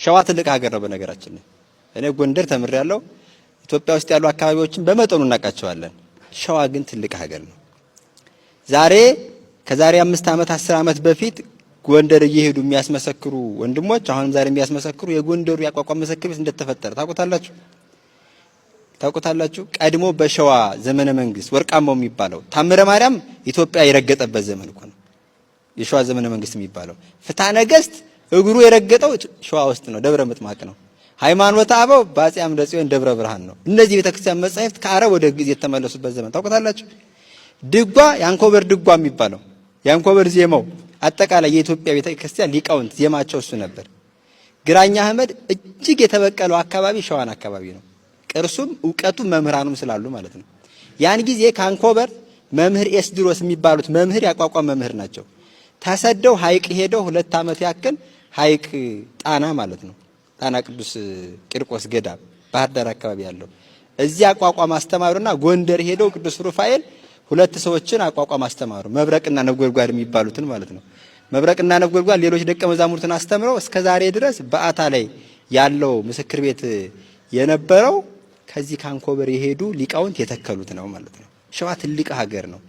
ሸዋ ትልቅ ሀገር ነው በነገራችን ላይ። እኔ ጎንደር ተምሬያለሁ። ኢትዮጵያ ውስጥ ያሉ አካባቢዎችን በመጠኑ እናቃቸዋለን። ሸዋ ግን ትልቅ ሀገር ነው። ዛሬ ከዛሬ 5 ዓመት 10 ዓመት በፊት ጎንደር እየሄዱ የሚያስመሰክሩ ወንድሞች አሁንም ዛሬ የሚያስመሰክሩ የጎንደሩ ያቋቋም መሰክር ቤት እንደተፈጠረ ታውቁታላችሁ። ቀድሞ በሸዋ ዘመነ መንግስት ወርቃማው የሚባለው ታምረ ማርያም ኢትዮጵያ የረገጠበት ዘመን እኮ ነው የሸዋ ዘመነ መንግስት የሚባለው። ፍትሐ ነገስት እግሩ የረገጠው ሸዋ ውስጥ ነው፣ ደብረ ምጥማቅ ነው። ሃይማኖተ አበው በአፄ አምደ ጽዮን ደብረ ብርሃን ነው። እነዚህ ቤተክርስቲያን መጻሕፍት ከአረብ ወደ ግዕዝ የተመለሱበት ዘመን ታውቁታላችሁ። ድጓ ያንኮበር ድጓ የሚባለው ያንኮበር ዜማው አጠቃላይ የኢትዮጵያ ቤተክርስቲያን ሊቃውንት ዜማቸው እሱ ነበር። ግራኛ አህመድ እጅግ የተበቀለው አካባቢ ሸዋን አካባቢ ነው። ቅርሱም ዕውቀቱም መምህራኑም ስላሉ ማለት ነው። ያን ጊዜ ካንኮበር መምህር ኤስድሮስ የሚባሉት መምህር ያቋቋም መምህር ናቸው። ተሰደው ሐይቅ ሄደው 2 ዓመት ያክል ሐይቅ ጣና ማለት ነው ጣና ቅዱስ ቂርቆስ ገዳም ባህር ዳር አካባቢ ያለው እዚያ አቋቋም አስተማሩና ጎንደር ሄደው ቅዱስ ሩፋኤል 2 ሰዎችን አቋቋም አስተማሩ። መብረቅና ነጎድጓድ የሚባሉትን ማለት ነው። መብረቅና ነጎድጓድ ሌሎች ደቀ መዛሙርትን አስተምረው እስከዛሬ ድረስ በአታ ላይ ያለው ምስክር ቤት የነበረው ከዚህ ካንኮበር የሄዱ ሊቃውንት የተከሉት ነው ማለት ነው። ሸዋ ትልቅ ሀገር ነው።